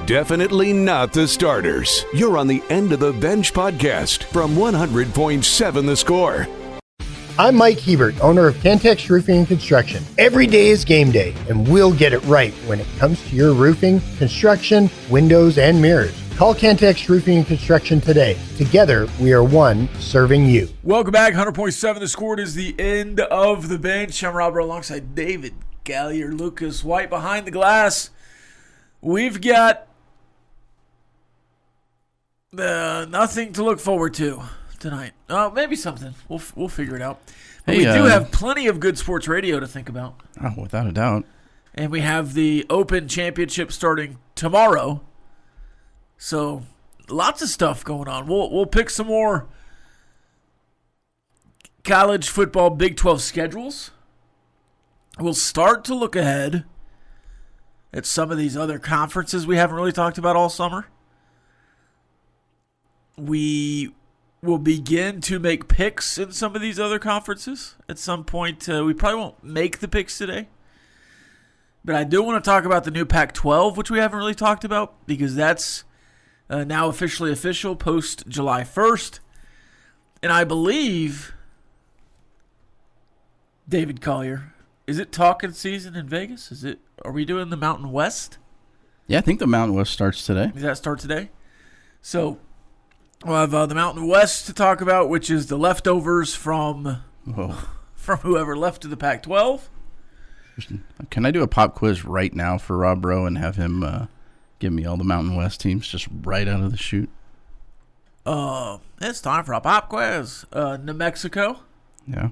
Definitely not the starters. You're on the End of the Bench podcast from 100.7 The Score. I'm Mike Hebert, owner of Cantex Roofing and Construction. Every day is game day, and we'll get it right when it comes to your roofing, construction, windows, and mirrors. Call Cantex Roofing and Construction today. Together, we are one serving you. Welcome back. 100.7 The Score. It is the End of the Bench. I'm Robert alongside David, Collier, Lucas White behind the glass. We've got nothing to look forward to tonight. Maybe something. We'll figure it out. But we do have plenty of good sports radio to think about. Oh, without a doubt. And we have the Open Championship starting tomorrow. So lots of stuff going on. We'll pick some more college football Big 12 schedules. We'll start to look ahead at some of these other conferences we haven't really talked about all summer. We will begin to make picks in some of these other conferences at some point. We probably won't make the picks today. But I do want to talk about the new Pac-12, which we haven't really talked about, because that's now officially official post July 1st. And I believe, David Collier, is it talking season in Vegas? Are we doing the Mountain West? Yeah, I think the Mountain West starts today. Does that start today? So we'll have the Mountain West to talk about, which is the leftovers from whoever left to the Pac-12. Can I do a pop quiz right now for Rob Breaux and have him give me all the Mountain West teams just right out of the chute? It's time for a pop quiz. New Mexico. Yeah.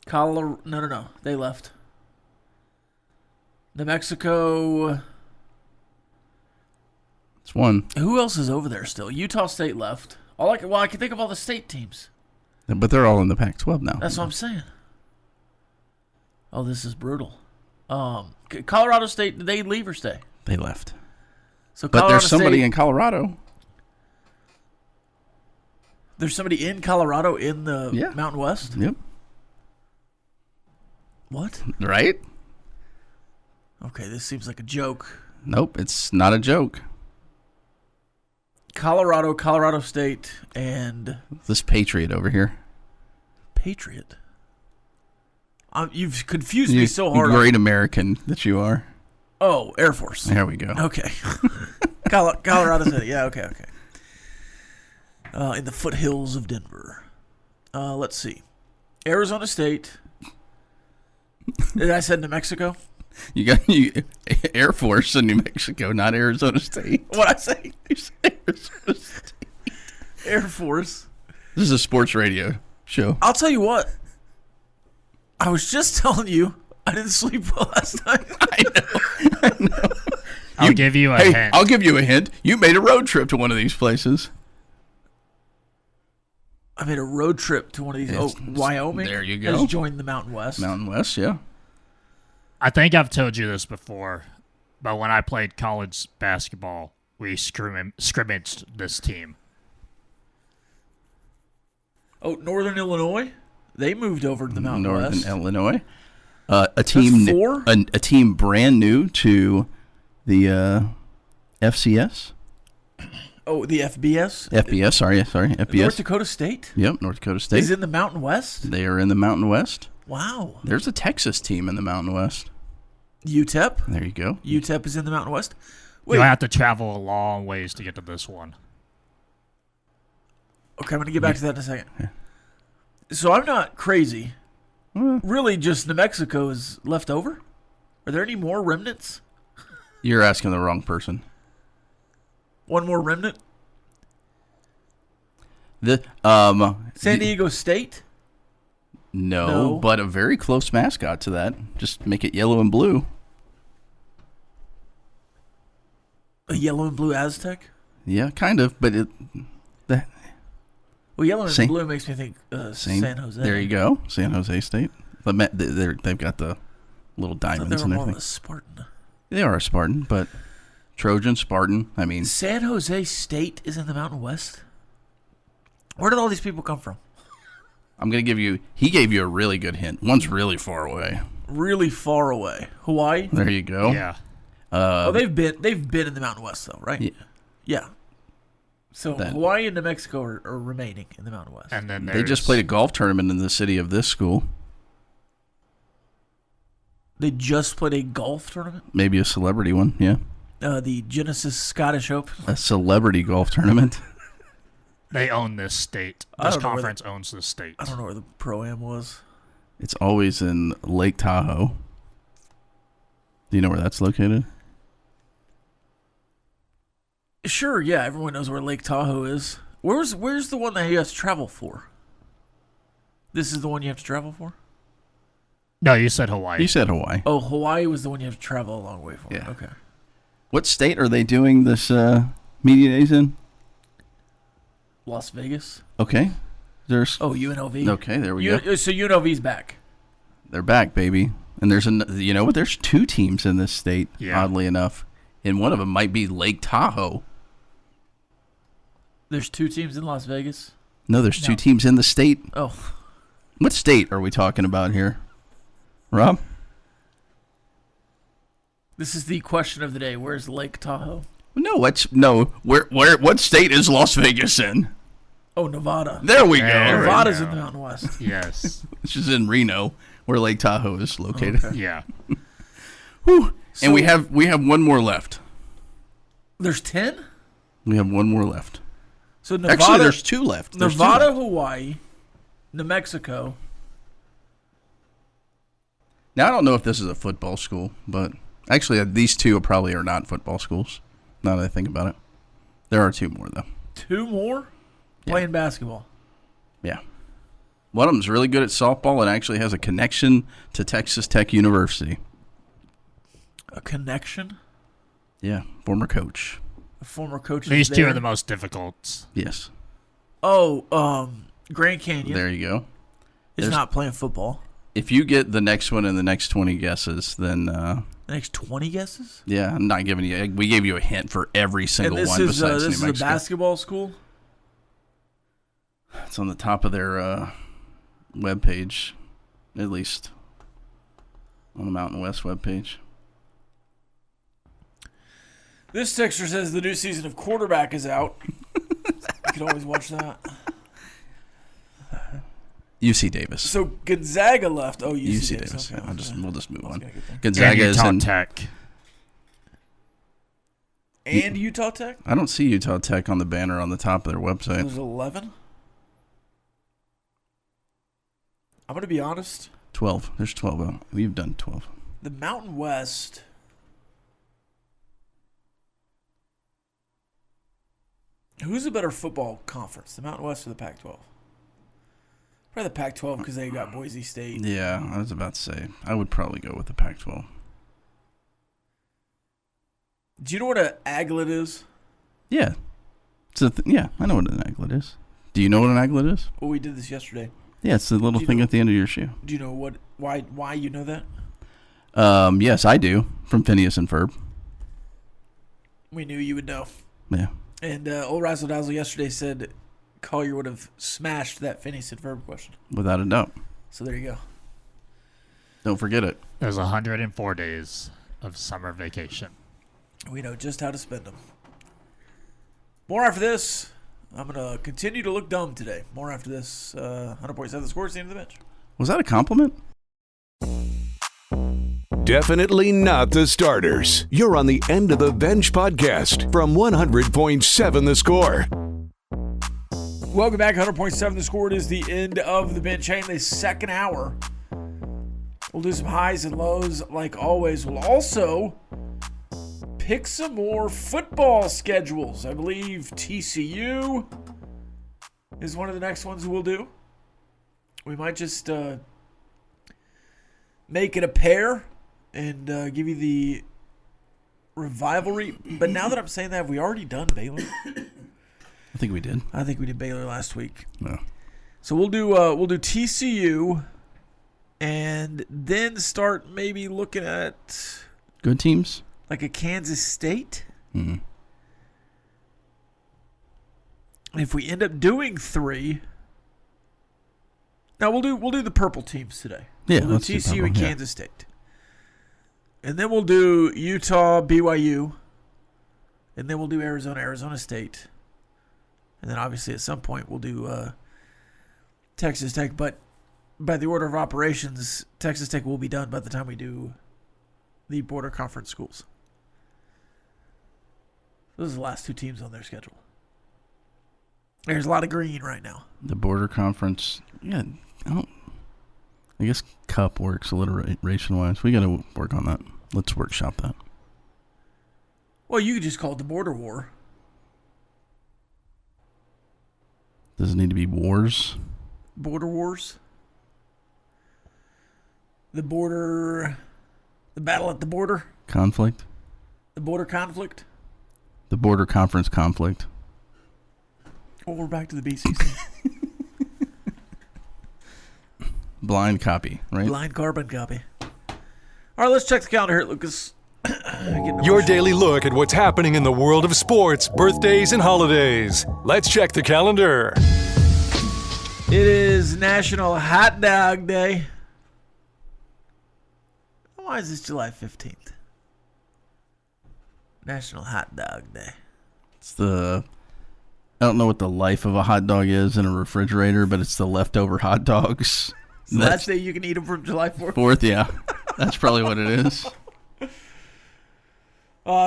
Colorado. No. They left. New Mexico. It's one. Who else is over there still? Utah State left. I can think of all the state teams. But they're all in the Pac-12 now. That's what I'm saying. Oh, this is brutal. Colorado State, did they leave or stay? They left. So but there's somebody State, in Colorado. There's somebody in Colorado in the Mountain West? Yep. What? Right? Okay, this seems like a joke. Nope, it's not a joke. Colorado State, and this Patriot over here. Patriot? You've confused me so hard. You great American that you are. Oh, Air Force. There we go. Okay. Colorado State. Yeah, okay. In the foothills of Denver. Let's see. Arizona State. Did I said New Mexico? You got Air Force in New Mexico, not Arizona State. What'd I say? You said Arizona State. Air Force. This is a sports radio show. I'll tell you what. I was just telling you I didn't sleep well last night. I know. I'll give you a hint. I'll give you a hint. You made a road trip to one of these places. I made a road trip to one of these. Wyoming. There you go. Has joined the Mountain West. Mountain West, yeah. I think I've told you this before, but when I played college basketball, we scrimmaged this team. Oh, Northern Illinois? They moved over to the Mountain West. Northern Illinois. A team brand new to the FCS. Oh, the FBS? FBS, sorry, FBS. North Dakota State? Yep, North Dakota State. Is in the Mountain West? They are in the Mountain West. Wow. There's a Texas team in the Mountain West. UTEP? There you go. UTEP is in the Mountain West? Wait. You'll have to travel a long ways to get to this one. Okay, I'm going to get back to that in a second. Yeah. So I'm not crazy. Really, just New Mexico is left over? Are there any more remnants? You're asking the wrong person. One more remnant? San Diego State? No, but a very close mascot to that. Just make it yellow and blue. A yellow and blue Aztec? Yeah, kind of, but well, yellow and blue makes me think San Jose. There you go, San Jose State. They've got the little diamonds and everything. More of a Spartan. They are a Spartan, but Trojan, Spartan. I mean, San Jose State is in the Mountain West. Where did all these people come from? I'm going to give you, he gave you a really good hint. One's really far away. Really far away. Hawaii? There you go. Yeah. They've been in the Mountain West though, right? Yeah. Yeah. So Hawaii and New Mexico are remaining in the Mountain West. And then They just played a golf tournament in the city of this school. They just played a golf tournament? Maybe a celebrity one, yeah. The Genesis Scottish Open. A celebrity golf tournament. They own this state. This conference owns this state. I don't know where the Pro-Am was. It's always in Lake Tahoe. Do you know where that's located? Sure, yeah. Everyone knows where Lake Tahoe is. Where's the one that you have to travel for? This is the one you have to travel for? No, you said Hawaii. You said Hawaii. Oh, Hawaii was the one you have to travel a long way for. Yeah. Okay. What state are they doing this media days in? Las Vegas. Okay. There's UNLV. Okay, there we go. So UNLV's back. They're back, baby. And there's you know what? There's 2 teams in this state, oddly enough. And one of them might be Lake Tahoe. There's 2 teams in Las Vegas? No, there's 2 teams in the state. Oh. What state are we talking about here? Rob? This is the question of the day. Where's Lake Tahoe? What state is Las Vegas in? Oh, Nevada. There we go. Nevada's in the Mountain West. Yes. This is in Reno, where Lake Tahoe is located. Okay. Yeah. Whew. So, and we have one more left. There's 10? We have one more left. So Nevada, Actually, there's 2 left. Nevada, Hawaii, New Mexico. Now, I don't know if this is a football school, but actually these 2 probably are not football schools, now that I think about it. There are 2 more, though. 2 more? Playing basketball. Yeah. One of them's really good at softball and actually has a connection to Texas Tech University. A connection? Yeah, former coach. A former coach. These 2 are the most difficult. Yes. Oh, Grand Canyon. There you go. Is not playing football. If you get the next one and the next 20 guesses, then... the next 20 guesses? Yeah, I'm not giving you... We gave you a hint for every single one besides New Mexico. This is a basketball school? It's on the top of their webpage, at least. On the Mountain West webpage. This texter says the new season of Quarterback is out. You can always watch that. UC Davis. So Gonzaga left. Oh, UC Davis. Okay, Okay, we'll just move on. Gonzaga is in Tech. And Utah Tech? I don't see Utah Tech on the banner on the top of their website. There's 11? I'm going to be honest. 12. There's 12. We've done 12. The Mountain West... Who's a better football conference, the Mountain West or the Pac-12? Probably the Pac-12 because they got Boise State. Yeah, I was about to say. I would probably go with the Pac-12. Do you know what an aglet is? Yeah. Yeah, I know what an aglet is. Do you know what an aglet is? Well, we did this yesterday. Yeah, it's the little thing at the end of your shoe. Do you know why you know that? Yes, I do. From Phineas and Ferb. We knew you would know. Yeah. And old Razzle Dazzle yesterday said Collier would have smashed that Phineas and Ferb question. Without a doubt. So there you go. Don't forget it. There's 104 days of summer vacation. We know just how to spend them. More after this. I'm going to continue to look dumb today. More after this. 100.7 The Score, it's the end of the bench. Was that a compliment? Definitely not the starters. You're on the End of the Bench podcast from 100.7 The Score. Welcome back, 100.7 The Score. It is the end of the bench. Hey, in the second hour, we'll do some highs and lows like always. We'll also pick some more football schedules. I believe TCU is one of the next ones we'll do. We might just make it a pair and give you the rivalry. But now that I'm saying that, have we already done Baylor? I think we did. I think we did Baylor last week. No. So we'll do TCU and then start maybe looking at Good teams? like a Kansas State. Mm-hmm. And if we end up doing 3, now we'll do the purple teams today. Yeah, we'll do let's do TCU purple, and yeah. Kansas State. And then we'll do Utah, BYU. And then we'll do Arizona, Arizona State. And then obviously at some point we'll do Texas Tech. But by the order of operations, Texas Tech will be done by the time we do the Border Conference schools. Those are the last two teams on their schedule. There's a lot of green right now. The Border Conference, yeah, I guess Cup works alliteration-wise. We got to work on that. Let's workshop that. Well, you could just call it the Border War. Does it need to be wars? Border Wars. The battle at the border. Conflict? The border conflict. The Border Conference conflict. Well, we're back to the BCC. Blind copy, right? Blind carbon copy. All right, let's check the calendar here, Lucas. Your daily look at what's happening in the world of sports, birthdays, and holidays. Let's check the calendar. It is National Hot Dog Day. Why is this July 15th? National Hot Dog Day. It's I don't know what the life of a hot dog is in a refrigerator, but it's the leftover hot dogs. So last day you can eat them from July 4th? 4th, yeah. That's probably what it is.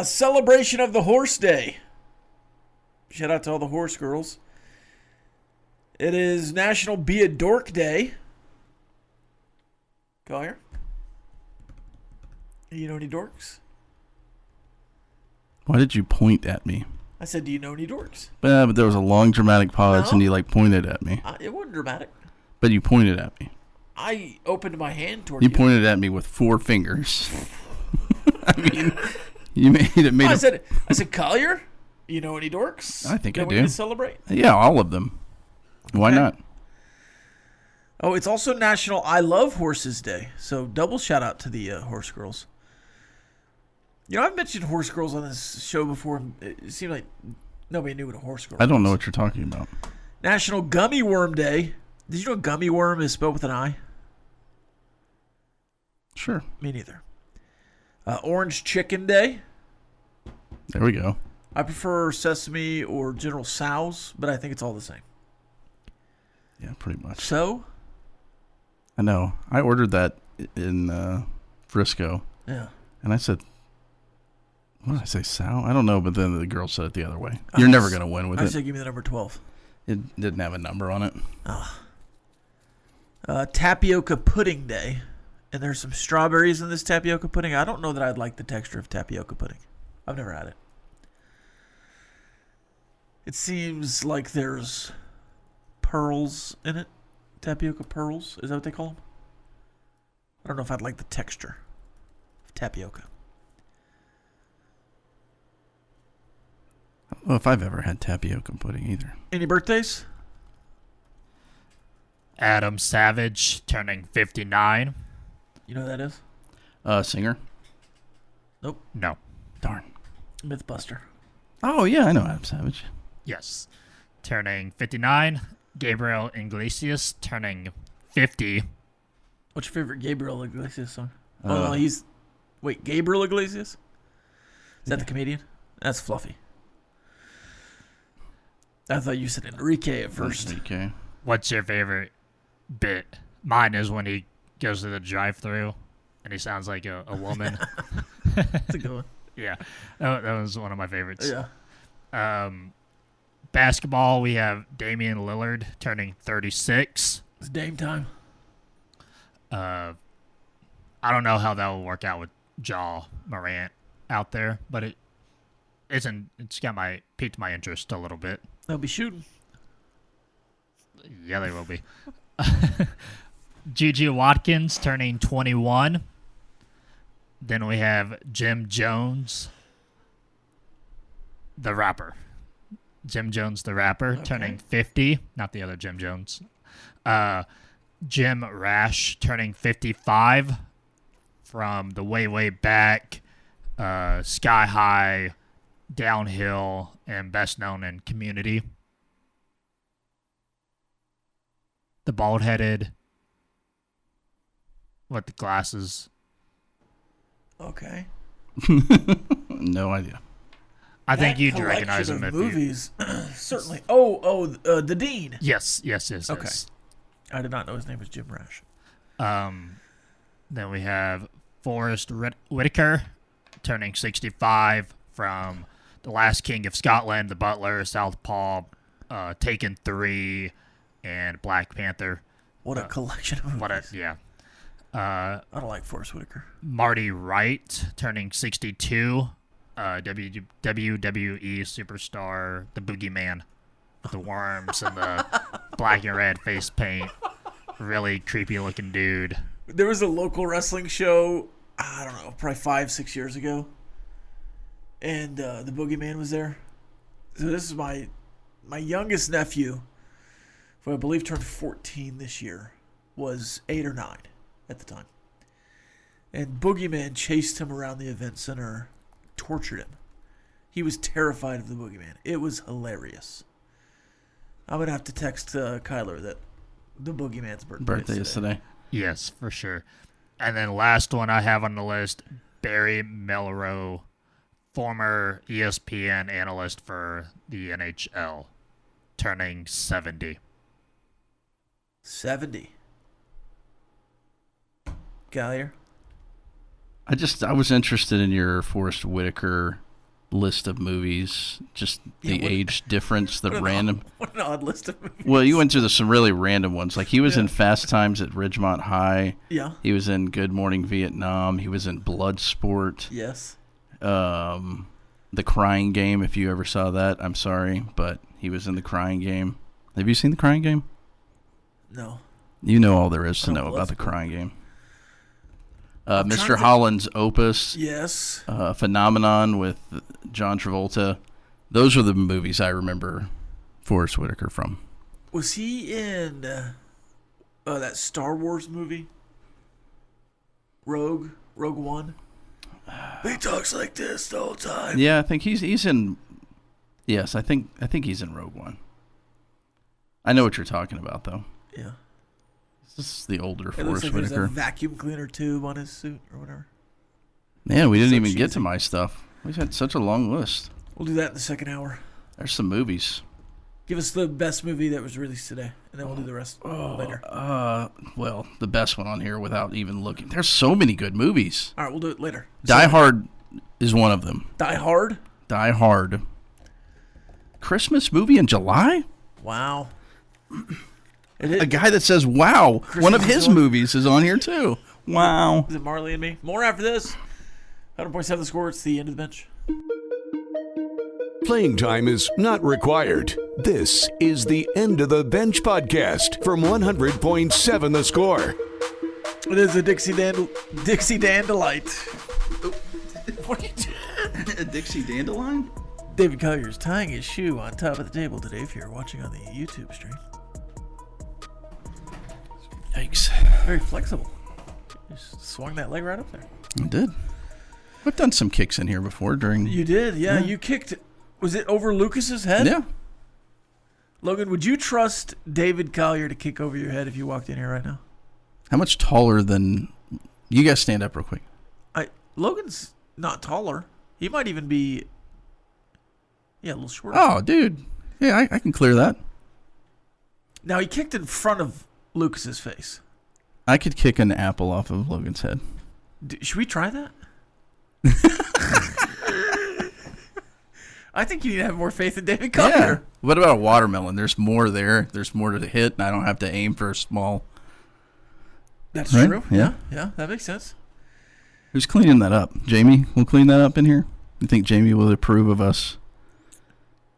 Celebration of the Horse Day. Shout out to all the horse girls. It is National Be a Dork Day. Collier? You know any dorks? Why did you point at me? I said, do you know any dorks? But there was a long dramatic pause, and you pointed at me. It wasn't dramatic. But you pointed at me. I opened my hand toward you. You pointed at me with 4 fingers. I mean, you made it. I said, Collier, you know any dorks? I think I do. We can celebrate? Yeah, all of them. Why not? Oh, it's also National I Love Horses Day. So double shout out to the horse girls. You know, I've mentioned horse girls on this show before. It seemed like nobody knew what a horse girl was. I don't know what you're talking about. National Gummy Worm Day. Did you know gummy worm is spelled with an I? Sure. Me neither. Orange Chicken Day. There we go. I prefer sesame or General Tso's, but I think it's all the same. Yeah, pretty much. So? I know. I ordered that in Frisco. Yeah. And I said, what did I say, Sal? I don't know, but then the girl said it the other way. You're never going to win with it. I said give me the number 12. It didn't have a number on it. Tapioca Pudding Day. And there's some strawberries in this tapioca pudding. I don't know that I'd like the texture of tapioca pudding. I've never had it. It seems like there's pearls in it. Tapioca pearls. Is that what they call them? I don't know if I'd like the texture of tapioca. I don't know if I've ever had tapioca pudding either. Any birthdays? Adam Savage turning 59. You know who that is? Singer? Nope. No. Darn. Mythbuster. Oh, yeah, I know Adam Savage. Yes. Turning 59. Gabriel Iglesias turning 50. What's your favorite Gabriel Iglesias song? Wait, Gabriel Iglesias? Is that the comedian? That's Fluffy. I thought you said Enrique at first. Enrique. What's your favorite bit? Mine is when he goes to the drive-thru and he sounds like a woman. That's a good one. Yeah, that was one of my favorites. Yeah. Basketball, we have Damian Lillard turning 36. It's Dame time. I don't know how that will work out with Ja Morant out there, but it's piqued my interest a little bit. They'll be shooting. Yeah, they will be. Gigi Watkins turning 21. Then we have Jim Jones, the rapper. Jim Jones, the rapper, turning 50. Not the other Jim Jones. Jim Rash turning 55 from the way, way back, Sky High, Downhill, and best known in Community. The bald-headed with the glasses. Okay. No idea. I think That you'd collection recognize him of if movies. Certainly. The Dean. Yes. Okay. I did not know his name was Jim Rash. Then we have Forrest Whitaker turning 65 from The Last King of Scotland, The Butler, Southpaw, Taken 3, and Black Panther. What a collection of movies. I don't like Forrest Whitaker. Marty Wright turning 62. WWE superstar, the Boogeyman, with the worms and the black and red face paint. Really creepy looking dude. There was a local wrestling show, I don't know, probably 5-6 years ago. And the Boogeyman was there. So this is my youngest nephew, who I believe turned 14 this year, was 8 or 9 at the time. And Boogeyman chased him around the event center, tortured him. He was terrified of the Boogeyman. It was hilarious. I'm going to have to text Kyler that the Boogeyman's birthday Is today. Yes, for sure. And then last one I have on the list, Barry Melrose, former ESPN analyst for the NHL, turning 70. 70. Collier? I was interested in your Forrest Whitaker list of movies, just the age difference, the random. What an odd list of movies. Well, you went through some really random ones. Like he was in Fast Times at Ridgemont High. Yeah. He was in Good Morning Vietnam. He was in Bloodsport. Yes. The Crying Game, if you ever saw that. I'm sorry, but he was in The Crying Game. Have you seen The Crying Game? No. You know all there is to know about The Bloodsport. Crying Game. trying Mr. to- Holland's Opus. Yes. Phenomenon with John Travolta. Those are the movies I remember Forrest Whitaker from. Was he in that Star Wars movie? Rogue One? He talks like this the whole time. Yeah, I think he's in. Yes, I think he's in Rogue One. I know what you're talking about, though. Yeah. This is the older It looks Forrest like there's a Whitaker. vacuum cleaner tube on his suit or whatever. Man, we didn't So even get cheesy. to my stuff. We had such a long list. We'll do that in the second hour. There's some movies. Give us the best movie that was released today, and then we'll do the rest later. Well, the best one on here without even looking. There's so many good movies. All right, we'll do it later. Die Hard is one of them. Die Hard? Die Hard. Christmas movie in July? Wow. A guy that says, wow. One of his movies is on here, too. Wow. Is it Marley and Me? More after this. 100.7 The Score. It's the end of the bench. Playing time is not required. This is the End of the Bench podcast from 100.7 The Score. It is a Dixie Dandelight. What are you doing? A Dixie Dandelion? David Collier's tying his shoe on top of the table today if you're watching on the YouTube stream. Yikes. Very flexible. Just swung that leg right up there. I did. We've done some kicks in here before during... You did, yeah. You kicked... Was it over Lucas's head? Yeah. Logan, would you trust David Collier to kick over your head if you walked in here right now? How much taller than... You guys stand up real quick. Logan's not taller. He might even be... Yeah, a little shorter. Oh, dude. Yeah, I can clear that. Now, he kicked in front of Lucas's face. I could kick an apple off of Logan's head. Should we try that? I think you need to have more faith in David Collier. Yeah. What about a watermelon? There's more there. There's more to hit, and I don't have to aim for a small... That's Right? true. Yeah. Yeah, that makes sense. Who's cleaning that up? Jamie will clean that up in here? You think Jamie will approve of us?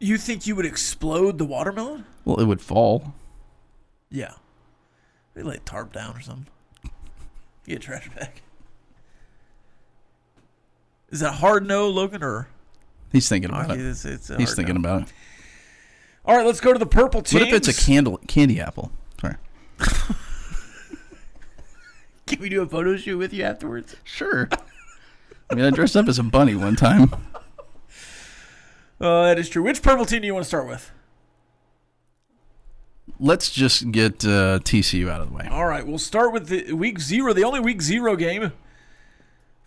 You think you would explode the watermelon? Well, it would fall. Yeah. They lay a tarp down or something. Get a trash bag. Is that a hard no, Logan, or... He's thinking about it. It's a He's hard thinking no. about it. All right, let's go to the purple teams. What if it's a candy apple? Sorry. Can we do a photo shoot with you afterwards? Sure. I mean, I dressed up as a bunny one time. That is true. Which purple team do you want to start with? Let's just get TCU out of the way. All right, we'll start with the week 0, the only week 0 game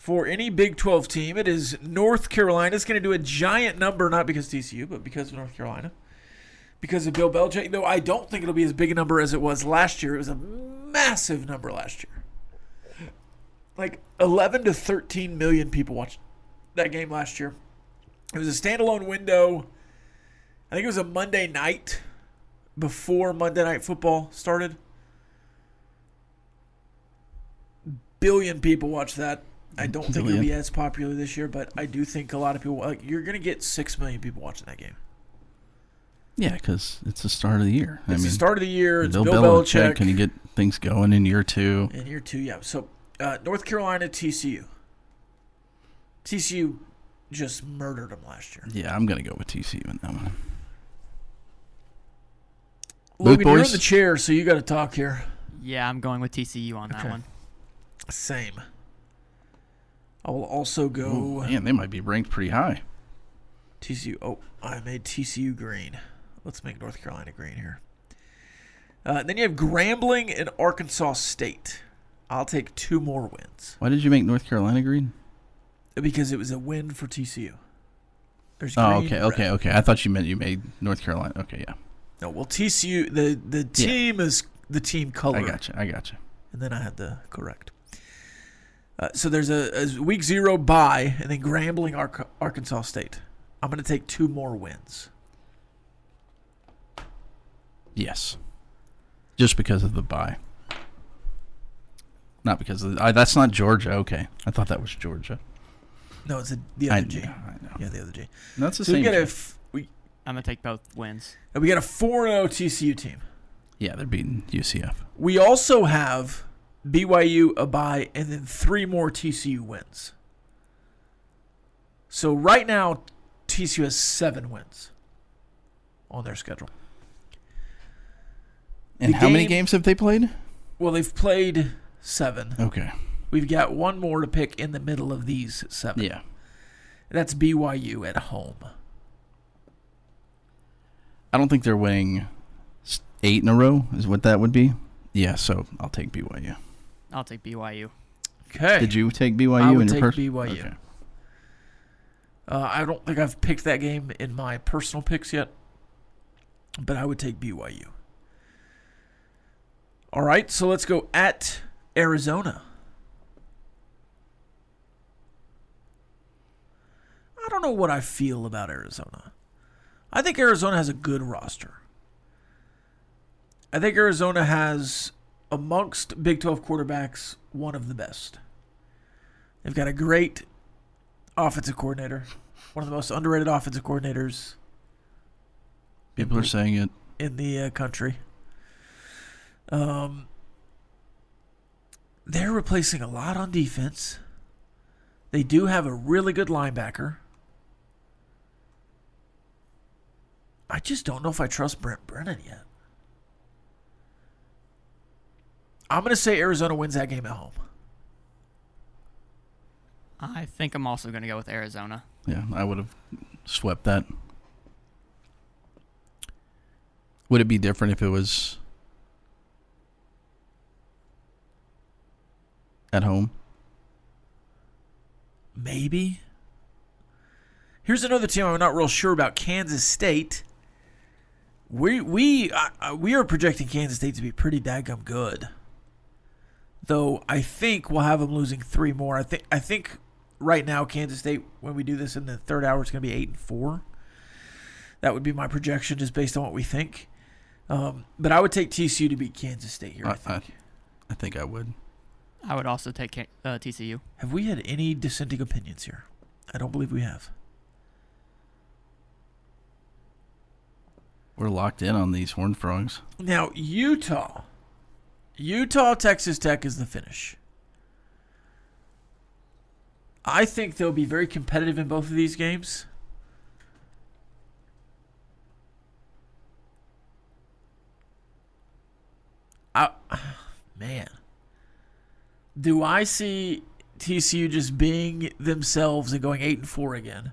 for any Big 12 team, it is North Carolina. It's going to do a giant number, not because TCU, but because of North Carolina. Because of Bill Belichick, though I don't think it'll be as big a number as it was last year. It was a massive number last year. Like 11 to 13 million people watched that game last year. It was a standalone window. I think it was a Monday night before Monday Night Football started. Billion people watched that. I don't think it'll be as popular this year, but I do think a lot of people, like, you're going to get 6 million people watching that game. Yeah, because it's the start of the year. It's the start of the year. It's Bill Bill Belichick. Can you get things going in year 2? In year 2, yeah. So, North Carolina, TCU. TCU just murdered them last year. Yeah, I'm going to go with TCU in that one. Logan, you're in the chair, so you got to talk here. Yeah, I'm going with TCU on that one. Same. I will also go. Ooh, man, they might be ranked pretty high. TCU. Oh, I made TCU green. Let's make North Carolina green here. Then you have Grambling and Arkansas State. I'll take 2 more wins. Why did you make North Carolina green? Because it was a win for TCU. There's Oh, green okay. I thought you meant you made North Carolina. Okay, yeah. No, well, TCU, the team is the team color. I gotcha. And then I had the correct. So there's a week 0 bye, and then Grambling, Arkansas State. I'm going to take 2 more wins. Yes. Just because of the bye. Not because of that's not Georgia. Okay. I thought that was Georgia. No, it's the other G. I know. Yeah, the other G. No, that's the so same. I'm going to take both wins. We got a 4-0 TCU team. Yeah, they're beating UCF. We also have BYU, a bye, and then 3 more TCU wins. So right now, TCU has 7 wins on their schedule. And how many games have they played? Well, they've played 7. Okay. We've got 1 more to pick in the middle of these 7. Yeah. That's BYU at home. I don't think they're winning 8 in a row is what that would be. Yeah, so I'll take BYU. I'll take BYU. Okay. Did you take BYU I would in your take BYU. Okay. I don't think I've picked that game in my personal picks yet, but I would take BYU. All right, so let's go at Arizona. I don't know what I feel about Arizona. I think Arizona has a good roster. I think Arizona has, amongst Big 12 quarterbacks, one of the best. They've got a great offensive coordinator, one of the most underrated offensive coordinators. People are saying it. In the country. They're replacing a lot on defense. They do have a really good linebacker. I just don't know if I trust Brent Brennan yet. I'm going to say Arizona wins that game at home. I think I'm also going to go with Arizona. Yeah, I would have swept that. Would it be different if it was at home? Maybe. Here's another team I'm not real sure about, Kansas State. We are projecting Kansas State to be pretty daggum good. Though I think we'll have them losing 3 more. I think right now Kansas State, when we do this in the third hour, it's going to be 8-4. That would be my projection just based on what we think. But I would take TCU to beat Kansas State here, I think. I think I would. I would also take TCU. Have we had any dissenting opinions here? I don't believe we have. We're locked in on these Horned Frogs. Now, Utah, Texas Tech is the finish. I think they'll be very competitive in both of these games. Man. Do I see TCU just being themselves and going 8-4 again?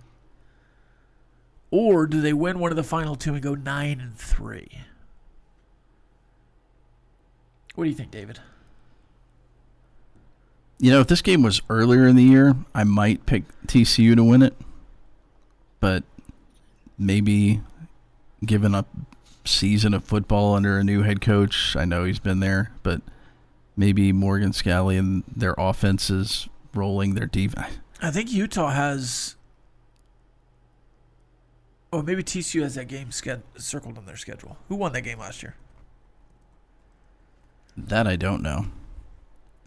Or do they win one of the final 2 and go 9-3? What do you think, David? If this game was earlier in the year, I might pick TCU to win it. But maybe given a season of football under a new head coach, I know he's been there, but maybe Morgan Scalley and their offense is rolling their defense. I think Utah has... Oh, maybe TCU has that game circled on their schedule. Who won that game last year? That I don't know.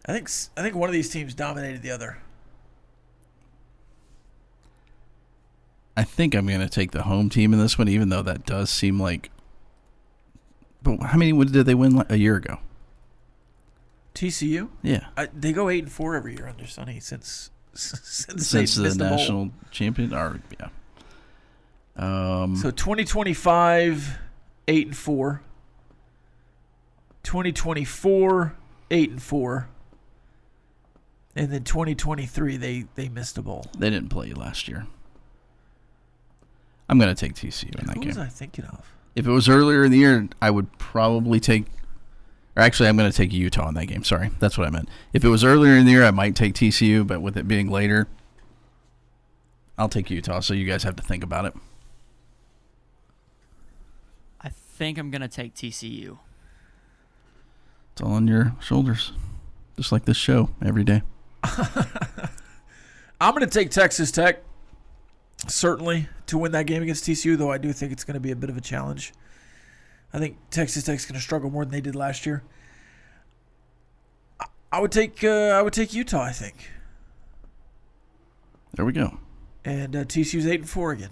I think one of these teams dominated the other. I think I'm going to take the home team in this one, even though that does seem like... But how many did they win a year ago? TCU? Yeah. They go 8-4 every year under Sonny since the national champion. Or, yeah. So 2025, 8-4. 2024, 8-4. And then 2023, they missed a bowl. They didn't play last year. I'm going to take TCU in that game. Who was I thinking of? If it was earlier in the year, I would probably take... Or actually, I'm going to take Utah in that game. Sorry, that's what I meant. If it was earlier in the year, I might take TCU, but with it being later, I'll take Utah, so you guys have to think about it. I think I'm going to take TCU. It's all on your shoulders, just like this show every day. I'm going to take Texas Tech, certainly, to win that game against TCU, though I do think it's going to be a bit of a challenge. I think Texas Tech's going to struggle more than they did last year. I would take Utah, I think. There we go. And TCU's 8-4 again.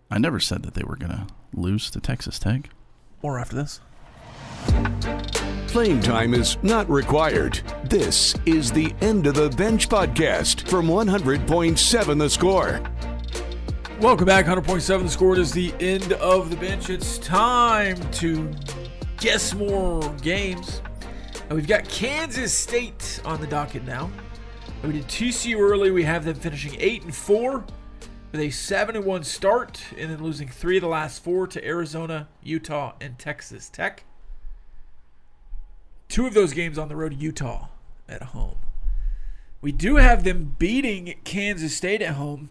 I never said that they were going to lose to Texas Tech. More after this. Playing time is not required. This is the End of the Bench podcast from 100.7 The Score. Welcome back, 100.7 The Score. It is the end of the bench. It's time to guess more games. And we've got Kansas State on the docket now. We did TCU early. We have them finishing 8-4 with a 7-1 start, and then losing 3 of the last 4 to Arizona, Utah, and Texas Tech. 2 of those games on the road, Utah at home. We do have them beating Kansas State at home,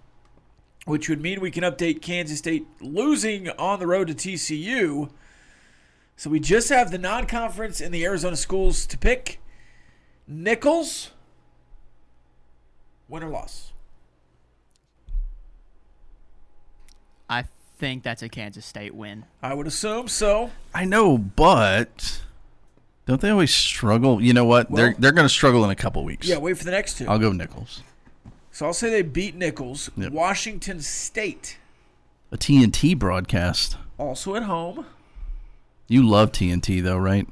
which would mean we can update Kansas State losing on the road to TCU. So we just have the non-conference and the Arizona schools to pick. Nichols, win or loss? I think that's a Kansas State win. I would assume so. I know, but don't they always struggle? You know what? Well, they're going to struggle in a couple weeks. Yeah, wait for the next 2. I'll go Nichols. So I'll say they beat Nichols. Yep. Washington State, A TNT broadcast. also at home. You love TNT, though, right?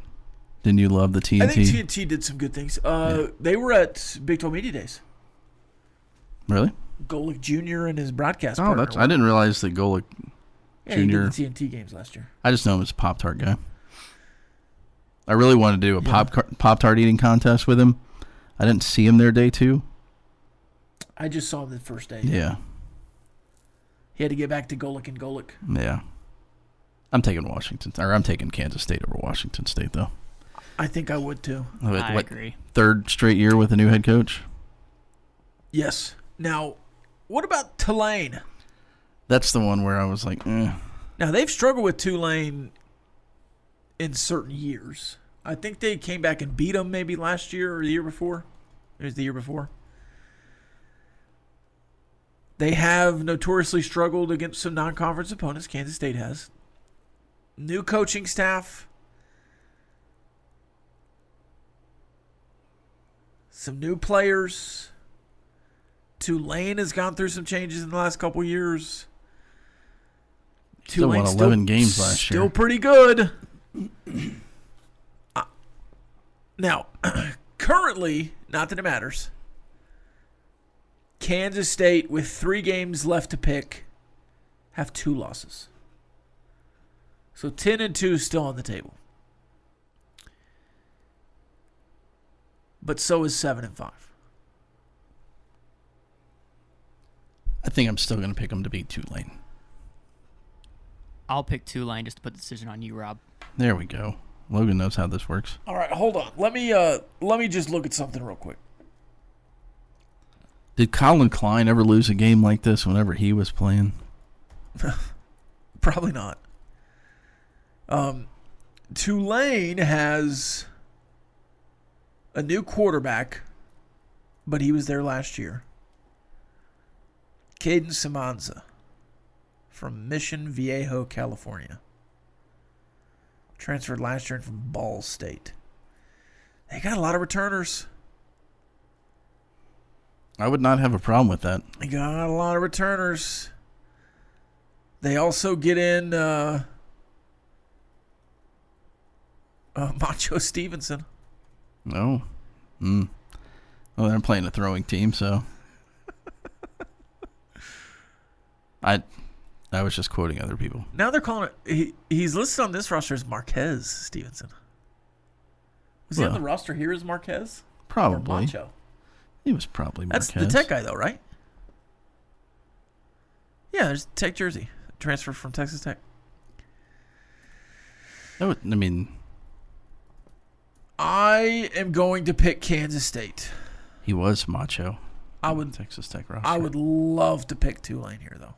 Didn't you love the TNT? I think TNT did some good things. They were at Big 12 Media Days. Really? Golick Jr. and his broadcast Oh, partner. I didn't realize that Golick Yeah, Jr. he did the TNT games last year. I just know him as a Pop-Tart guy. I really wanted to do a Pop-Tart eating contest with him. I didn't see him there day 2. I just saw him the first day. Yeah. He had to get back to Golick and Golick. Yeah. I'm taking Kansas State over Washington State, though. I think I would too. I agree. 3rd straight year with a new head coach? Yes. Now, what about Tulane? That's the one where I was like, eh. Now, they've struggled with Tulane in certain years. I think they came back and beat them maybe last year or the year before. It was the year before. They have notoriously struggled against some non-conference opponents. Kansas State has. New coaching staff. Some new players. Tulane has gone through some changes in the last couple years. Still won 11 games last year. Still pretty good. Now, currently, not that it matters, Kansas State, with 3 games left to pick, have 2 losses. So 10-2 is still on the table. But so is 7-5. I think I'm still going to pick them to beat Tulane. I'll pick Tulane just to put the decision on you, Rob. There we go. Logan knows how this works. All right, hold on. Let me just look at something real quick. Did Colin Klein ever lose a game like this whenever he was playing? Probably not. Tulane has a new quarterback, but he was there last year. Caden Simanza from Mission Viejo, California. Transferred last year from Ball State. They got a lot of returners. I would not have a problem with that. They got a lot of returners. They also get in Macho Stevenson. No. Well, they're playing a throwing team, so. I was just quoting other people. Now they're calling it. He's listed on this roster as Marquez Stevenson. Was he on the roster here as Marquez? Probably. Or Macho? He was probably Marquez. That's the Tech guy, though, right? Yeah, there's Tech jersey. Transfer from Texas Tech. I am going to pick Kansas State. He was Macho. I would Texas Tech roster. I would love to pick Tulane here, though.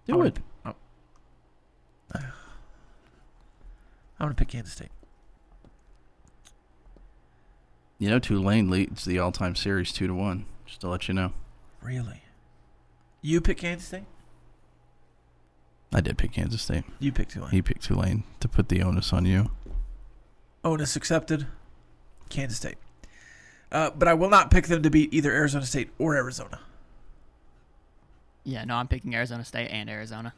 Do it. I'm going to pick Kansas State. You know, Tulane leads the all-time series 2-1. Just to let you know. Really? You pick Kansas State? I did pick Kansas State. You picked Tulane. He picked Tulane to put the onus on you. Onus accepted. Kansas State. But I will not pick them to beat either Arizona State or Arizona. Yeah, no, I'm picking Arizona State and Arizona.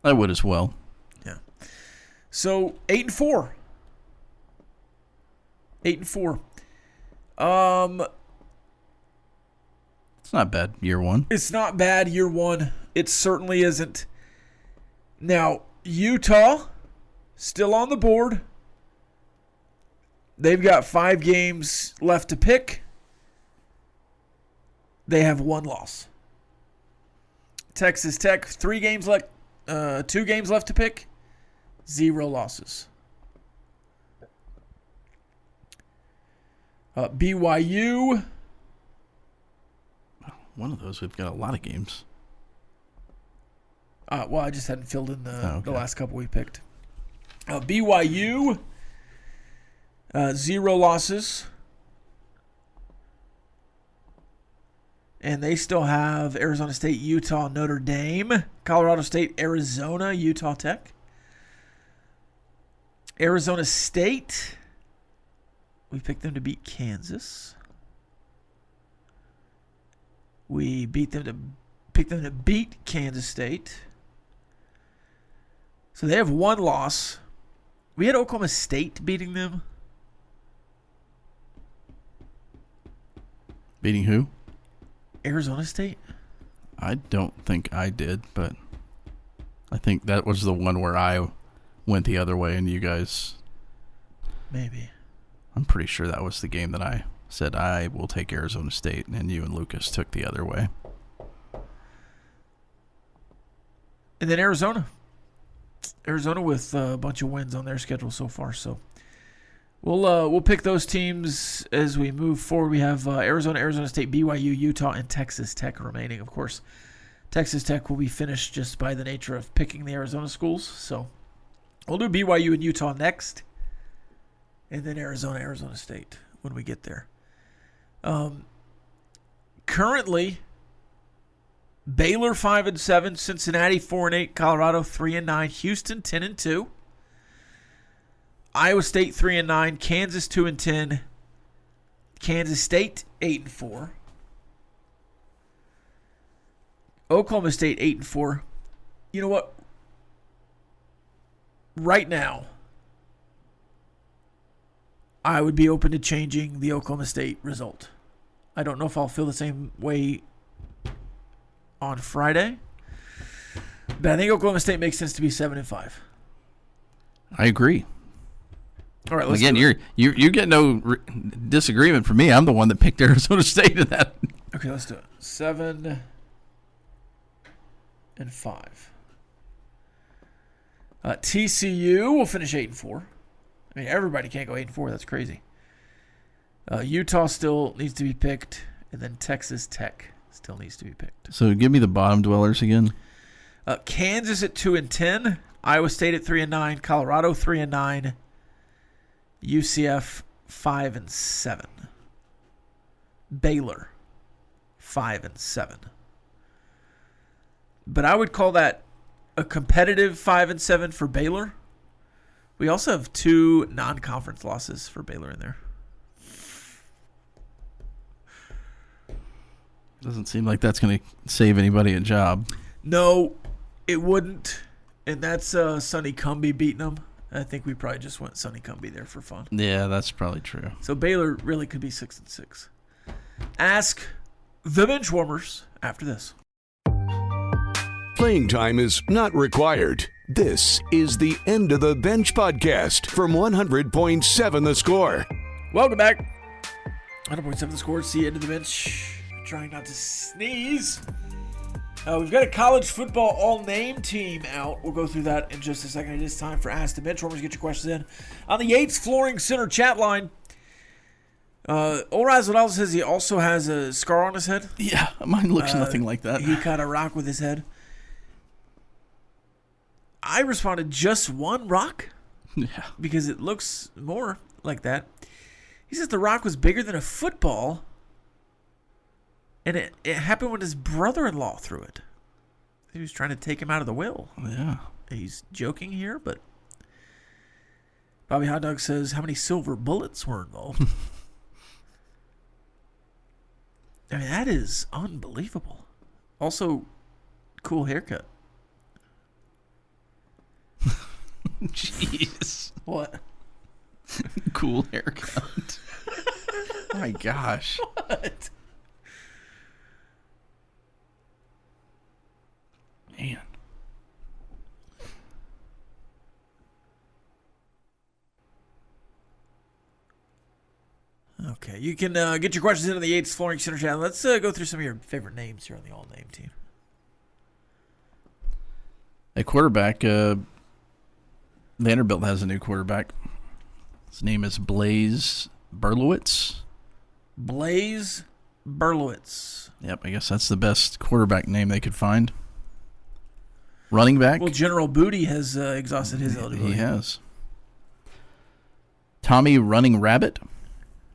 I would as well. Yeah. So 8-4. 8-4. It's not bad year one. It's not bad year one. It certainly isn't. Now, Utah, still on the board. They've got 5 games left to pick. They have 1 loss. Texas Tech, 3 games left, 2 games left to pick, 0 losses. BYU. One of those, we've got a lot of games. Well, I just hadn't filled in the Okay. last couple we picked. BYU, 0 losses. And they still have Arizona State, Utah, Notre Dame, Colorado State, Arizona, Utah Tech. Arizona State, we picked them to beat Kansas. We picked them to beat Kansas State. So they have 1 loss. We had Oklahoma State beating them. Beating who? Arizona State? I don't think I did, but I think that was the one where I went the other way and you guys... Maybe. I'm pretty sure that was the game that I said I will take Arizona State, and you and Lucas took the other way. And then Arizona. Arizona with a bunch of wins on their schedule so far. So we'll pick those teams as we move forward. We have Arizona, Arizona State, BYU, Utah, and Texas Tech remaining. Of course, Texas Tech will be finished just by the nature of picking the Arizona schools. So we'll do BYU and Utah next. And then Arizona, Arizona State when we get there. Currently, Baylor 5-7, Cincinnati 4-8, Colorado 3-9, Houston 10-2, Iowa State 3-9, Kansas 2-10, Kansas State 8-4, Oklahoma State 8-4. You know what? Right now, I would be open to changing the Oklahoma State result. I don't know if I'll feel the same way on Friday, but I think Oklahoma State makes sense to be 7-5. I agree. All right, let's again. You get no disagreement from me. I'm the one that picked Arizona State in that. Okay, let's do it. 7-5. TCU will finish 8-4. I mean, everybody can't go 8-4. That's crazy. Utah still needs to be picked, and then Texas Tech still needs to be picked. So give me the bottom dwellers again. Kansas at 2-10, Iowa State at 3-9, Colorado 3-9, UCF 5-7, Baylor 5-7. But I would call that a competitive 5-7 for Baylor. We also have 2 non-conference losses for Baylor in there. Doesn't seem like that's going to save anybody a job. No, it wouldn't. And that's Sonny Cumbie beating them. I think we probably just went Sonny Cumbie there for fun. Yeah, that's probably true. So Baylor really could be 6-6. Ask the Benchwarmers after this. Playing time is not required. This is the End of the Bench podcast from 100.7 The Score. Welcome back. 100.7 The Score. See you End of the Bench. Trying not to sneeze. We've got a college football all-name team out. We'll go through that in just a second. It is time for Ask the Benchwarmers. Get your questions in on the Yates Flooring Center chat line. Old Razzle says he also has a scar on his head. Yeah, mine looks nothing like that. He kind of rock with his head. I responded just one rock. Yeah. Because it looks more like that. He says the rock was bigger than a football. And it happened when his brother-in-law threw it. He was trying to take him out of the will. Yeah. He's joking here, but Bobby Hot Dog says, how many silver bullets were involved? I mean, that is unbelievable. Also, cool haircut. Jeez. What? Cool haircut. My gosh. What? Man. Okay, you can get your questions into the Yates Flooring Center channel. Let's go through some of your favorite names here on the all-name team. A quarterback, Vanderbilt has a new quarterback. His name is Blaze Berlowitz. Blaze Berlowitz. Yep, I guess that's the best quarterback name they could find. Running back. Well, General Booty has exhausted his eligibility. He has. Tommy Running Rabbit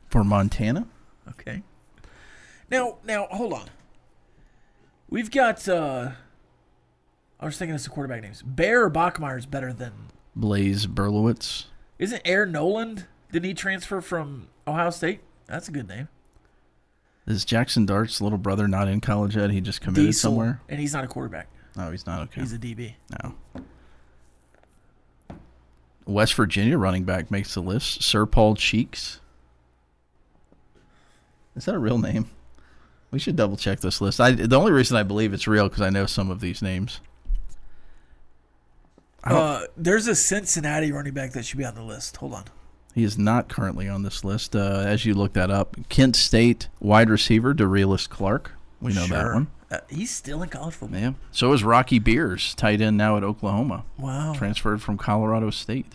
for Montana. Okay. Now, hold on. We've got, I was thinking of some quarterback names. Bear or Bachmeyer is better than... Blaze Berlowitz. Isn't Air Noland? Didn't he transfer from Ohio State? That's a good name. Is Jackson Dart's little brother not in college yet? He just committed Diesel, somewhere? and he's not a quarterback. Oh, he's not? Okay. He's a DB. No. West Virginia running back makes the list. Sir Paul Cheeks. Is that a real name? We should double check this list. The only reason I believe it's real because I know some of these names. There's a Cincinnati running back that should be on the list. Hold on. He is not currently on this list. As you look that up, Kent State wide receiver DeRealis Clark. We know that one. He's still in college football. Yeah. So is Rocky Beers, tight end now at Oklahoma. Wow. Transferred from Colorado State.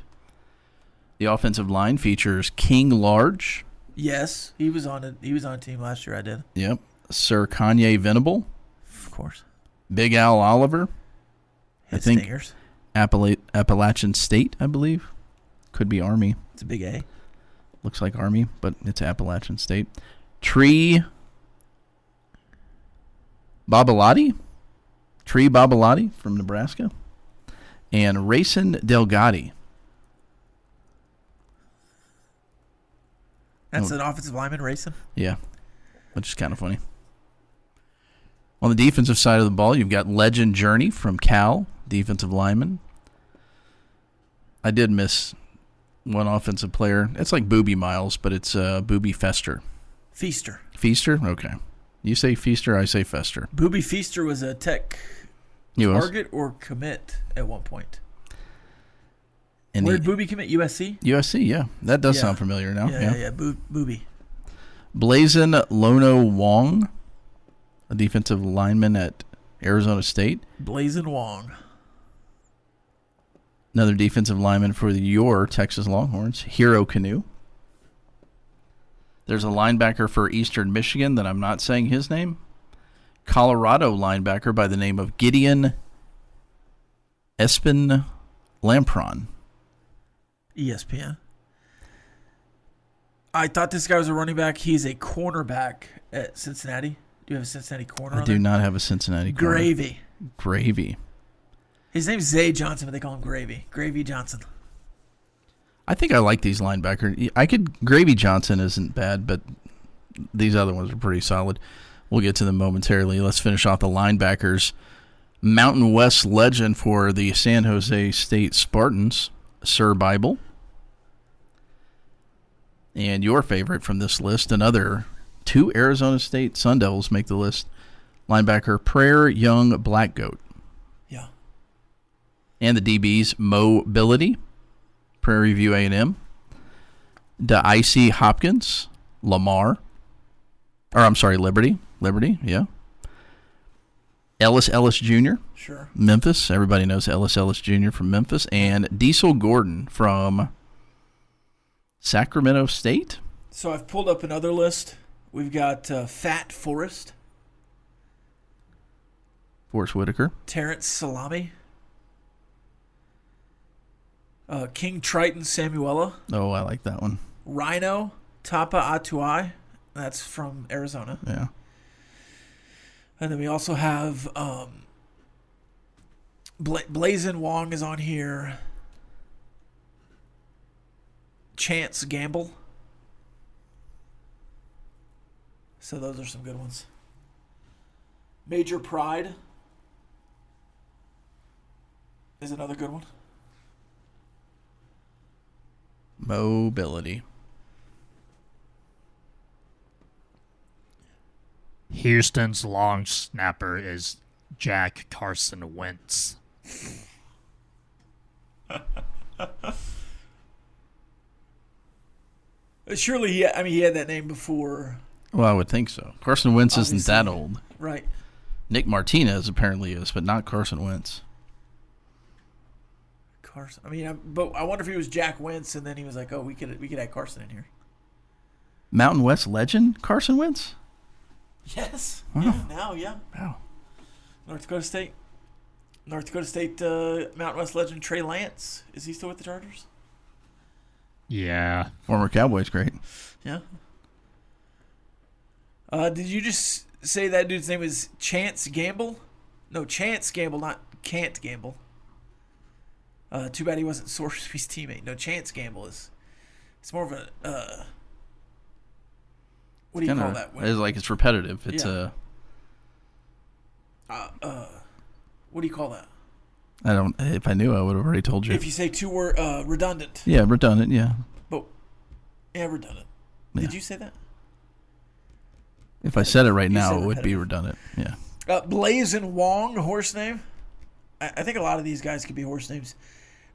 The offensive line features King Large. Yes, he was on it. He was on a team last year. I did. Yep. Sir Kanye Venable. Of course. Big Al Oliver. Hit I think stingers. Appalachian State, I believe. Could be Army. It's a big A. Looks like Army, but it's Appalachian State. Tree Babalati from Nebraska. And Racin Delgatti. That's an offensive lineman racing. Yeah, which is kind of funny. On the defensive side of the ball, you've got Legend Journey from Cal, defensive lineman. I did miss one offensive player. It's like Booby Miles, but it's Booby Fester. Feaster. Feaster? Okay. You say Feaster, I say Fester. Booby Feaster was a Tech target or commit at one point. And where did Booby commit? USC? USC, yeah. That does sound familiar now. Yeah. Booby. Blazin Lono Wong, a defensive lineman at Arizona State. Blazin Wong. Another defensive lineman for your Texas Longhorns, Hero Canoe. There's a linebacker for Eastern Michigan that I'm not saying his name. Colorado linebacker by the name of Gideon Espen Lampron. ESPN. I thought this guy was a running back. He's a cornerback at Cincinnati. Do you have a Cincinnati corner? I do not have a Cincinnati corner. Gravy. His name's Zay Johnson, but they call him Gravy. Gravy Johnson. I think I like these linebackers. Gravy Johnson isn't bad, but these other ones are pretty solid. We'll get to them momentarily. Let's finish off the linebackers. Mountain West legend for the San Jose State Spartans, Sir Bible. And your favorite from this list, another 2 Arizona State Sun Devils make the list. Linebacker Prayer Young Blackgoat. Yeah. And the DBs, Mobility, Prairie View A&M. DeIcy Hopkins, Liberty, yeah. Ellis Jr. Sure. Memphis. Everybody knows Ellis Jr. from Memphis. And Diesel Gordon from Sacramento State. So I've pulled up another list. We've got Fat Forrest. Forrest Whitaker. Terrence Salami. King Triton Samuela. Oh, I like that one. Rhino Tapa Atuai. That's from Arizona. Yeah. And then we also have Blazin Wong is on here. Chance Gamble. So those are some good ones. Major Pride is another good one. Mobility. Houston's long snapper is Jack Carson Wentz. Surely he had that name before. Well, I would think so. Carson Wentz Obviously. isn't that old. Right. Nick Martinez apparently is, but not Carson Wentz. Carson. But I wonder if he was Jack Wentz, and then he was like, "Oh, we could add Carson in here." Mountain West legend Carson Wentz. Yes. Wow. Yeah. Now, yeah. Wow. North Dakota State. Mountain West legend Trey Lance. Is he still with the Chargers? Yeah. Former Cowboys great. Yeah. Did you just say that dude's name is Chance Gamble? No, Chance Gamble, not Can't Gamble. Too bad he wasn't Sorsby's teammate. No, Chance Gamble is. It's more of a. What do you call that? It's like it's repetitive. It's what do you call that? I don't. If I knew, I would have already told you. If you say two word redundant. Yeah, redundant. Yeah. Redundant. Yeah. Did you say that? If I said it right now, said it would be repetitive. redundant. Yeah. Blazin Wong, horse name. I think a lot of these guys could be horse names.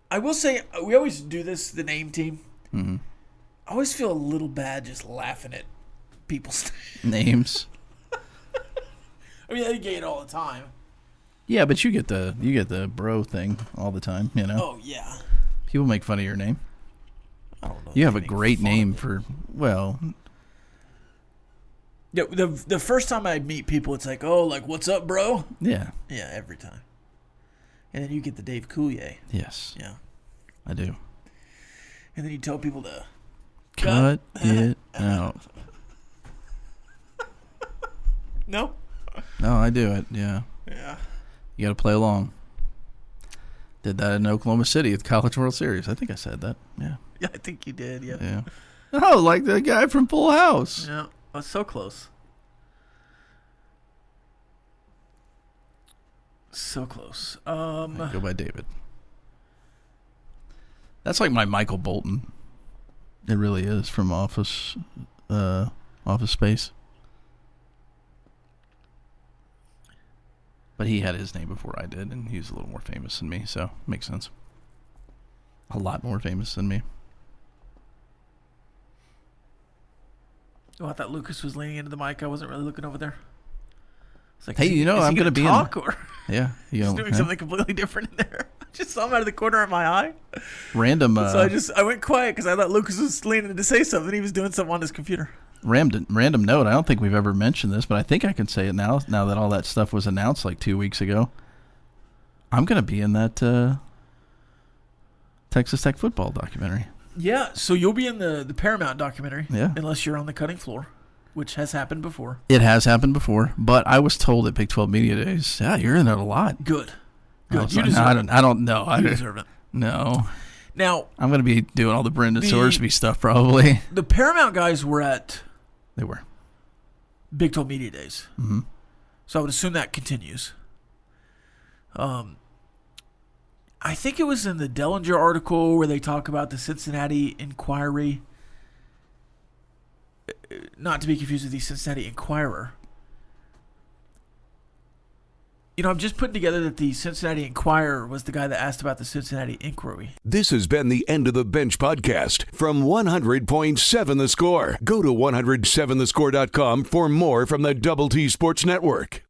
I will say, we always do this, the name team. Mm-hmm. I always feel a little bad just laughing at people's names. I get it all the time. Yeah, but you get the bro thing all the time, you know? Oh, yeah. People make fun of your name. I don't know. You have a great name for, well... Yeah, the first time I meet people, it's like, oh, like, what's up, bro? Yeah. Yeah, every time. And then you get the Dave Collier. Yes. Yeah. I do. And then you tell people to... Cut it out. No? No, I do it, yeah. Yeah. You got to play along. Did that in Oklahoma City at the College World Series. I think I said that, yeah. Yeah, I think you did, yeah. Yeah. Oh, like the guy from Full House. Yeah. Oh, so close. So close. I go by David. That's like my Michael Bolton. It really is from Office Space. But he had his name before I did, and he was a little more famous than me, so makes sense. A lot more famous than me. Oh, I thought Lucas was leaning into the mic. I wasn't really looking over there. It's like, hey, I'm going to be talk in or yeah, he's doing something completely different in there. I just saw him out of the corner of my eye. Random. So I went quiet because I thought Lucas was leaning to say something. He was doing something on his computer. random note. I don't think we've ever mentioned this, but I think I can say it now that all that stuff was announced like 2 weeks ago. I'm going to be in that Texas Tech football documentary. Yeah, so you'll be in the Paramount documentary. Yeah. Unless you're on the cutting floor, which has happened before. It has happened before, but I was told at Big 12 Media Days, yeah, you're in it a lot. Good. You don't know. You deserve it. No. Now, I'm going to be doing all the Brendan Sorsby stuff probably. The Paramount guys were at They were. Big 12 Media Days. Mm-hmm. So I would assume that continues. I think it was in the Dellinger article where they talk about the Cincinnati Inquiry. Not to be confused with the Cincinnati Inquirer. You know, I'm just putting together that the Cincinnati Inquirer was the guy that asked about the Cincinnati Inquiry. This has been the End of the Bench podcast from 100.7 The Score. Go to 107thescore.com for more from the Double T Sports Network.